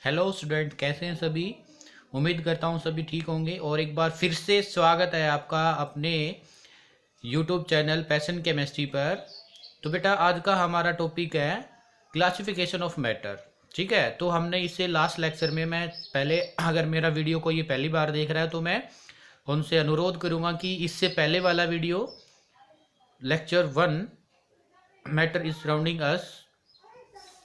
Hello student, कैसे हैं सभी। उम्मीद करता हूँ सभी ठीक होंगे और एक बार फिर से स्वागत है आपका अपने यूट्यूब चैनल पैशन केमिस्ट्री पर। तो बेटा आज का हमारा टॉपिक है क्लासिफिकेशन ऑफ मैटर। ठीक है, तो हमने इससे लास्ट लेक्चर में मैं पहले अगर मेरा वीडियो को ये पहली बार देख रहा है तो मैं उनसे अनुरोध करूँगा कि इससे पहले वाला video lecture 1 matter is surrounding us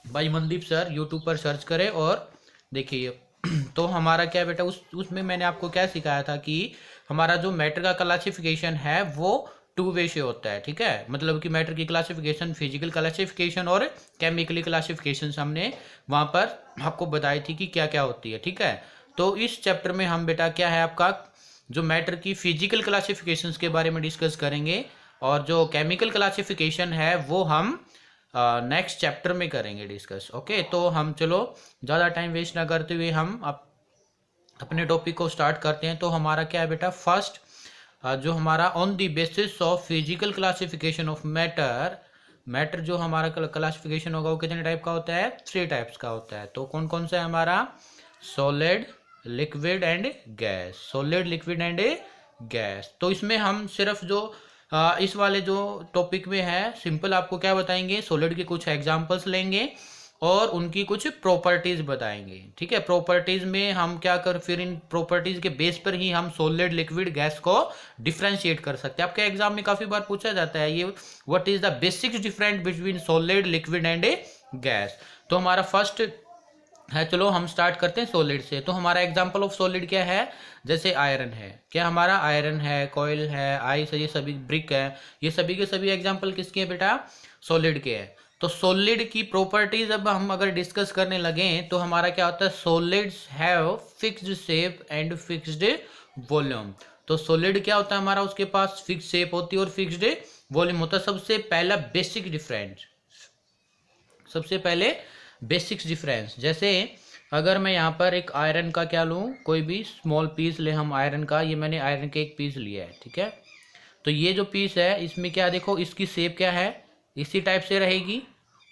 भाई मनदीप सर यूट्यूब पर सर्च करें और देखिए। तो हमारा क्या बेटा उसमें मैंने आपको क्या सिखाया था कि हमारा जो मैटर का क्लासिफिकेशन है वो 2 वे से होता है। ठीक है, मतलब कि मैटर की क्लासिफिकेशन फिजिकल क्लासिफिकेशन और केमिकली क्लासिफिकेशन हमने वहाँ पर आपको बताई थी कि क्या क्या होती है। ठीक है, तो इस चैप्टर में हम बेटा क्या है आपका जो मैटर की फिजिकल क्लासिफिकेशंस के बारे में डिस्कस करेंगे और जो केमिकल क्लासिफिकेशन है वो हम नेक्स्ट चैप्टर में करेंगे डिस्कस। ओके, तो हम चलो ज़्यादा टाइम वेस्ट ना करते हुए हम अपने टॉपिक को स्टार्ट करते हैं। तो हमारा क्या है बेटा फर्स्ट जो हमारा on the basis of physical classification of matter जो हमारा क्लासिफिकेशन होगा वो कितने टाइप का होता है, 3 टाइप्स का होता है। तो कौन कौन सा है हमारा, solid, liquid and gas. Solid, liquid and gas. तो इसमें हम सिर्फ जो इस वाले जो टॉपिक में है सिंपल आपको क्या बताएंगे, सॉलिड के कुछ एग्जांपल्स लेंगे और उनकी कुछ प्रॉपर्टीज बताएंगे। ठीक है, प्रॉपर्टीज में हम क्या कर फिर इन प्रॉपर्टीज के बेस पर ही हम सॉलिड, लिक्विड, गैस को डिफरेंशिएट कर सकते हैं। आपके एग्जाम में काफी बार पूछा जाता है ये what is the basic difference between solid, liquid and gas. तो हमारा फर्स्ट है, चलो हम स्टार्ट करते हैं सॉलिड से। तो हमारा एग्जांपल ऑफ सॉलिड क्या है, जैसे आयरन है, क्या हमारा आयरन है, कॉयल है, आइस है, ये सभी ब्रिक है, ये सभी के सभी एग्जांपल किसके हैं बेटा, सॉलिड के हैं। तो सॉलिड की प्रॉपर्टीज अब हम अगर डिस्कस करने लगे तो हमारा क्या होता है, solids have fixed shape and fixed volume. तो सॉलिड क्या होता है हमारा, उसके पास फिक्स्ड शेप होती है और फिक्स्ड वॉल्यूम होता है। सबसे पहला बेसिक डिफरेंस, सबसे पहले बेसिक्स डिफरेंस, जैसे अगर मैं यहाँ पर एक आयरन का क्या लूँ, कोई भी स्मॉल पीस ले हम आयरन का, ये मैंने आयरन का एक पीस लिया है। ठीक है, तो ये जो पीस है इसमें क्या देखो, इसकी शेप क्या है, इसी टाइप से रहेगी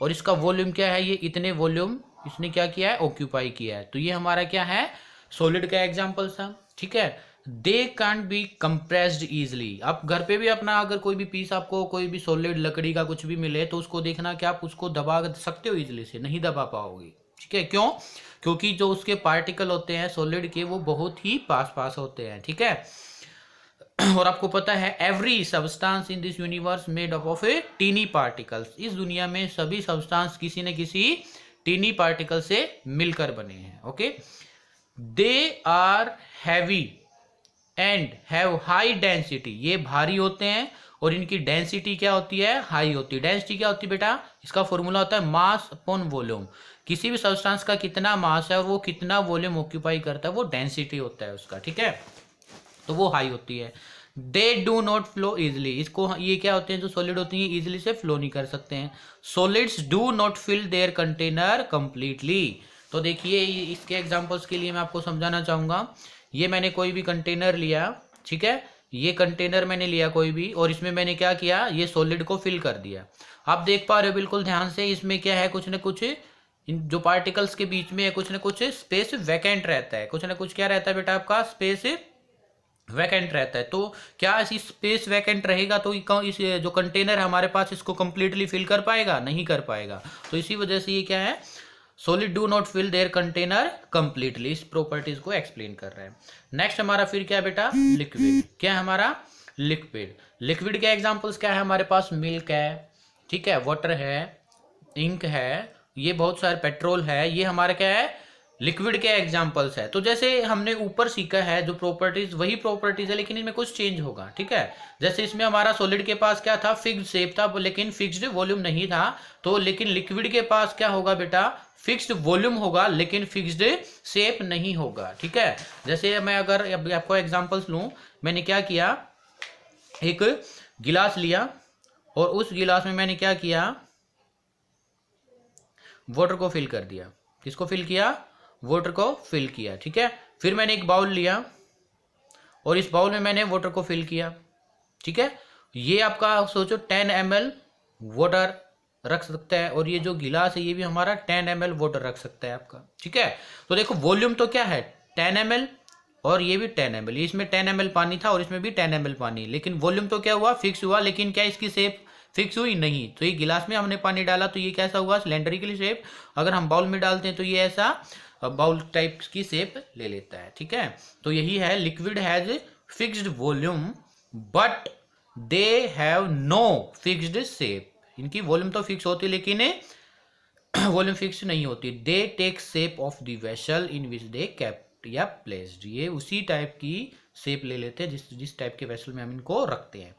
और इसका वॉल्यूम क्या है, ये इतने वॉल्यूम इसने क्या किया है, ऑक्यूपाई किया है। तो ये हमारा क्या है, सॉलिड का एग्जाम्पल था। ठीक है, they can't be compressed easily. आप घर पे भी अपना अगर कोई भी पीस आपको कोई भी सॉलिड लकड़ी का कुछ भी मिले तो उसको देखना कि आप उसको दबा सकते हो, इजिली से नहीं दबा पाओगे। ठीक है, क्यों, क्योंकि जो उसके पार्टिकल होते हैं सॉलिड के वो बहुत ही पास पास होते हैं। ठीक है, और आपको पता है every substance in this universe made up of a tiny particles. इस दुनिया में सभी सब्सटेंस किसी न किसी टीनी पार्टिकल से मिलकर बने हैं। Okay, they are heavy and have high density. ये भारी होते हैं और इनकी डेंसिटी क्या होती है, हाई होती है। डेंसिटी क्या होती है बेटा, इसका फॉर्मूला होता है मास अपॉन वॉल्यूम। किसी भी सब्सटेंस का कितना मास है और वो कितना वॉल्यूम ऑक्यूपाई करता है वो डेंसिटी होता है उसका। ठीक है, तो वो हाई होती है। They do not flow easily. इसको ये क्या होते हैं, जो सॉलिड होती है इजिली से फ्लो नहीं कर सकते हैं। Solids do not fill their container completely. तो देखिए इसके एग्जांपल्स के लिए मैं आपको समझाना चाहूंगा। ये मैंने कोई भी कंटेनर लिया, ठीक है, ये कंटेनर मैंने लिया कोई भी और इसमें मैंने क्या किया, ये सॉलिड को फिल कर दिया। आप देख पा रहे हो बिल्कुल ध्यान से, इसमें क्या है, कुछ ना कुछ जो पार्टिकल्स के बीच में है कुछ ना कुछ स्पेस वैकेंट रहता है, कुछ ना कुछ क्या रहता है बेटा आपका स्पेस वैकेंट रहता है। तो क्या ऐसी स्पेस वैकेंट रहेगा तो इस जो कंटेनर है हमारे पास इसको कंप्लीटली फिल कर पाएगा, नहीं कर पाएगा। तो इसी वजह से ये क्या है, solid do not fill their container completely. इस प्रॉपर्टीज को एक्सप्लेन कर रहे हैं। नेक्स्ट हमारा फिर क्या बेटा, लिक्विड। क्या है हमारा, लिक्विड। लिक्विड के एग्जांपल्स क्या है हमारे पास, मिल्क है, ठीक है, वाटर है, इंक है, ये बहुत सारे पेट्रोल है, ये हमारा क्या है, लिक्विड के एग्जांपल्स है। तो जैसे हमने ऊपर सीखा है जो प्रॉपर्टीज वही प्रॉपर्टीज है लेकिन इनमें कुछ चेंज होगा। ठीक है, जैसे इसमें हमारा सॉलिड के पास क्या था, फिक्स्ड शेप था लेकिन फिक्स्ड वॉल्यूम नहीं था। तो लेकिन लिक्विड के पास क्या होगा बेटा, फिक्स्ड वॉल्यूम होगा लेकिन फिक्स्ड शेप नहीं होगा। ठीक है, जैसे मैं अगर आपको एग्जांपल्स लूं, मैंने क्या किया, एक गिलास लिया और उस गिलास में मैंने क्या किया, वाटर को फिल कर दिया। किसको फिल किया, वाटर को फिल किया। ठीक है, फिर मैंने एक बाउल लिया और इस बाउल में मैंने वाटर को फिल किया। ठीक है, ये आपका सोचो 10 ml वाटर रख सकता है, और ये जो गिलास है ये भी हमारा 10 ml वाटर रख सकता है आपका। ठीक है, तो देखो वॉल्यूम तो क्या है 10 ml, और ये भी 10 ml, इसमें 10 ml पानी था और इसमें भी 10 ml पानी, लेकिन वॉल्यूम तो क्या हुआ फिक्स हुआ, लेकिन क्या इसकी शेप फिक्स हुई नहीं। तो ये गिलास में हमने पानी डाला तो ये कैसा हुआ सिलेंड्रिकल शेप, अगर हम बाउल में डालते हैं तो ये ऐसा बाउल टाइप की शेप ले लेता है। ठीक है, तो यही है liquid has fixed volume but they have no fixed shape. इनकी वॉल्यूम तो फिक्स होती है लेकिन वॉल्यूम फिक्स नहीं होती। They take shape of the vessel in which they kept या प्लेस्ड, ये उसी टाइप की शेप ले लेते हैं जिस टाइप के वेसल में हम इनको रखते हैं।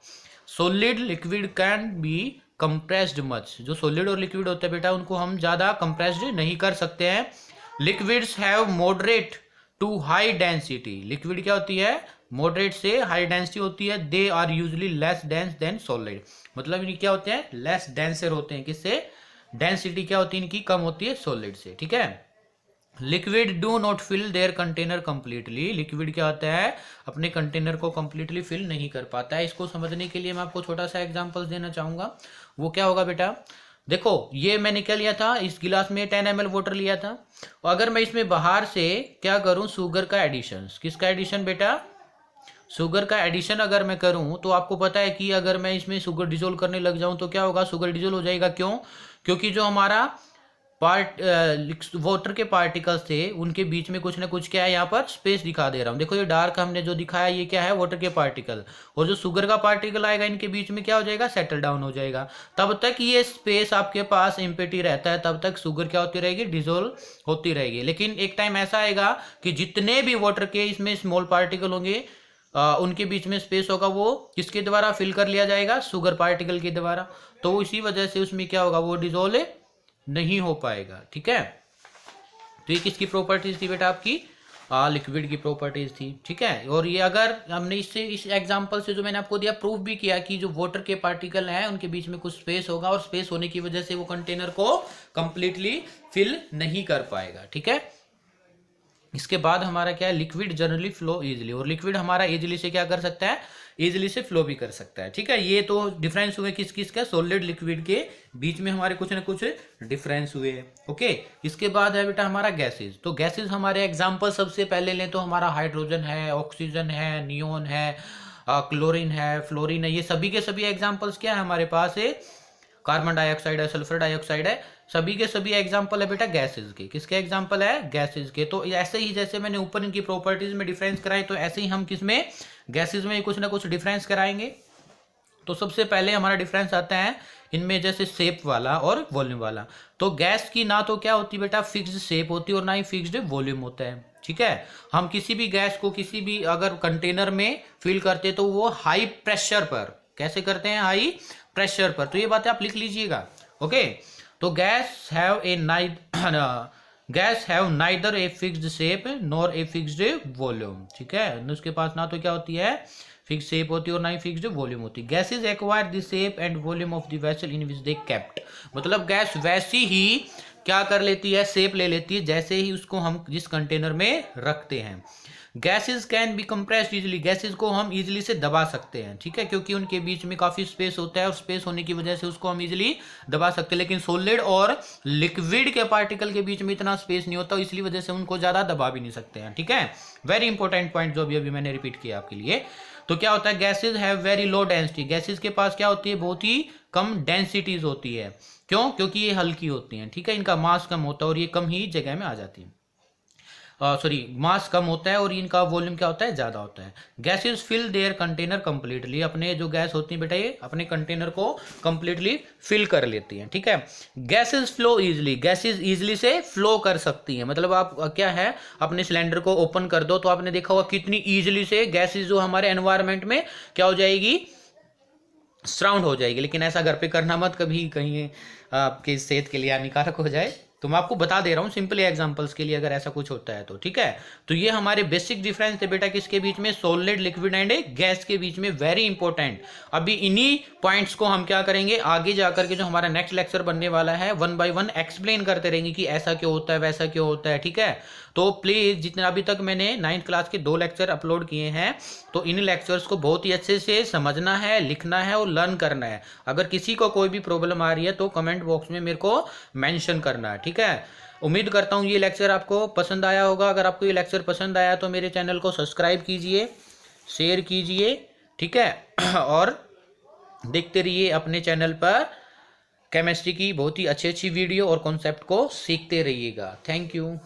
Solid liquid can be compressed much, जो सॉलिड और लिक्विड होते हैं बेटा उनको हम ज़्यादा कंप्रेस्ड नहीं कर सकते हैं। Liquids have moderate to high density, liquid क्या होती है मॉडरेट से हाई डेंसिटी होती है। They are usually less dense than solid, मतलब इनकी क्या होते हैं लेस डेंसर होते हैं, किससे डेंसिटी क्या होती है इनकी कम होती है सॉलिड से। ठीक है, liquid do not fill their container completely, liquid क्या होता है अपने कंटेनर को कंप्लीटली फिल नहीं कर पाता है। इसको समझने के लिए मैं आपको छोटा सा एग्जांपल देना चाहूंगा। वो क्या होगा बेटा, देखो ये मैंने क्या लिया था, इस गिलास में 10 ml वाटर लिया था, और अगर मैं इसमें बाहर से क्या करूं शुगर का एडिशन, किसका एडिशन बेटा शुगर का एडिशन अगर मैं करूं तो आपको पता है कि अगर मैं इसमें शुगर डिजोल्व करने लग जाऊं तो क्या होगा शुगर डिजोल्व हो जाएगा। क्यों, क्योंकि जो हमारा वाटर के पार्टिकल्स थे उनके बीच में कुछ ना कुछ क्या है यहाँ पर स्पेस दिखा दे रहा हूँ। देखो ये डार्क हमने जो दिखाया ये क्या है वाटर के पार्टिकल, और जो शुगर का पार्टिकल आएगा इनके बीच में क्या हो जाएगा सेटल डाउन हो जाएगा। तब तक ये स्पेस आपके पास एम्प्टी रहता है, तब तक शुगर क्या होती रहेगी डिजोल्व होती रहेगी। लेकिन एक टाइम ऐसा आएगा कि जितने भी वाटर के इसमें स्मॉल पार्टिकल होंगे उनके बीच में स्पेस होगा, वो किसके द्वारा फिल कर लिया जाएगा शुगर पार्टिकल के द्वारा। तो इसी वजह से उसमें क्या होगा वो डिजोल्व नहीं हो पाएगा। ठीक है, तो ये किसकी प्रॉपर्टीज थी बेटा आपकी लिक्विड की प्रॉपर्टीज थी। ठीक है, और ये अगर हमने इससे इस एग्जांपल से जो मैंने आपको दिया प्रूफ भी किया कि जो वाटर के पार्टिकल हैं उनके बीच में कुछ स्पेस होगा, और स्पेस होने की वजह से वो कंटेनर को कंप्लीटली फिल नहीं कर पाएगा। ठीक है, इसके बाद हमारा क्या है लिक्विड जनरली फ्लो इजिली, और लिक्विड हमारा इजिली से क्या कर सकता है इजिली से फ्लो भी कर सकता है। ठीक है, ये तो डिफरेंस हुए किस किस का सॉलिड लिक्विड के बीच में हमारे कुछ ना कुछ डिफरेंस हुए। ओके, इसके बाद है बेटा हमारा गैसेस। तो गैसेस हमारे एग्जांपल सबसे पहले लें तो हमारा हाइड्रोजन है, ऑक्सीजन है, नियोन है, क्लोरीन है, फ्लोरीन है, ये सभी के सभी एग्जाम्पल्स क्या है हमारे पास है कार्बन डाइऑक्साइड है, सल्फर डाइऑक्साइड है, सभी के सभी एग्जांपल है बेटा गैसेस के। किसके एग्जांपल है गैसेस के। तो ऐसे ही जैसे मैंने ऊपर इनकी प्रॉपर्टीज में डिफरेंस कराई तो ऐसे ही हम किसमें गैसेस में कुछ ना कुछ डिफरेंस कराएंगे। तो सबसे पहले हमारा डिफरेंस आता है इनमें जैसे शेप वाला और वॉल्यूम वाला। तो गैस की ना तो क्या होती बेटा फिक्स्ड शेप होती है और ना ही फिक्स्ड वॉल्यूम होता है। ठीक है, हम किसी भी गैस को किसी भी अगर कंटेनर में फिल करते तो वो हाई प्रेशर पर कैसे करते हैं हाई प्रेशर पर। तो ये बातें आप लिख लीजिएगा। ओके, तो guys have neither a fixed shape nor a fixed volume. ठीक है, उसके पास ना तो क्या होती है फिक्स शेप होती है और ना ही फिक्स्ड वॉल्यूम होती है। Gases acquire the shape and volume of the vessel in which they kept, मतलब गैस वैसी ही क्या कर लेती है शेप ले लेती है जैसे ही उसको हम जिस कंटेनर में रखते हैं। Gases can be compressed easily, gases को हम इजिली से दबा सकते हैं। ठीक है, क्योंकि उनके बीच में काफी स्पेस होता है और स्पेस होने की वजह से उसको हम इजिली दबा सकते हैं। लेकिन सॉलिड और लिक्विड के पार्टिकल के बीच में इतना स्पेस नहीं होता, इसलिए वजह से उनको ज्यादा दबा भी नहीं सकते हैं। ठीक है, वेरी इंपॉर्टेंट पॉइंट जो अभी मैंने रिपीट किया आपके लिए। तो क्या होता है gases have very low density, gases के पास क्या होती है बहुत ही कम डेंसिटीज होती है। क्यों, क्योंकि ये हल्की होती हैं। ठीक है, इनका मास कम होता है और ये कम ही जगह में आ जाती है। मास कम होता है और इनका वॉल्यूम क्या होता है ज्यादा होता है। Gases fill their container completely, अपने जो गैस होती है बेटा ये अपने कंटेनर को कंप्लीटली फिल कर लेती हैं। ठीक है, gases flow easily, gases easily से फ्लो कर सकती हैं। मतलब आप क्या है अपने सिलेंडर को ओपन कर दो तो आपने देखा होगा कितनी इजिली से गैसेस जो हमारे एनवायरमेंट में क्या हो जाएगी सराउंड हो जाएगी। लेकिन ऐसा घर पे करना मत, कभी कहीं आपकी सेहत के लिए हानिकारक हो जाए। तो मैं आपको बता दे रहा हूँ सिंपल एग्जांपल्स के लिए, अगर ऐसा कुछ होता है तो ठीक है। तो ये हमारे बेसिक डिफरेंस थे बेटा किसके बीच में, सॉलिड, लिक्विड एंड गैस के बीच में, वेरी इंपॉर्टेंट। अभी इन्हीं पॉइंट्स को हम क्या करेंगे, आगे जाकर के जो हमारा नेक्स्ट लेक्चर बनने वाला है, 1 बाय 1 एक्सप्लेन करते रहेंगे कि ऐसा क्यों होता है, वैसा क्यों होता है, ठीक है। तो प्लीज, जितना अभी तक मैंने 9th क्लास के 2 लेक्चर अपलोड किए हैं, तो इन लेक्चर्स को बहुत ही अच्छे से समझना है, लिखना है और लर्न करना है। अगर किसी को कोई भी प्रॉब्लम आ रही है तो कमेंट बॉक्स में मेरे को मेंशन करना है, ठीक है। उम्मीद करता हूँ ये लेक्चर आपको पसंद आया होगा। अगर आपको ये लेक्चर पसंद आया तो मेरे चैनल को सब्सक्राइब कीजिए, शेयर कीजिए, ठीक है। और देखते रहिए अपने चैनल पर केमिस्ट्री की बहुत ही अच्छी अच्छी वीडियो और कॉन्सेप्ट को सीखते रहिएगा। Thank you.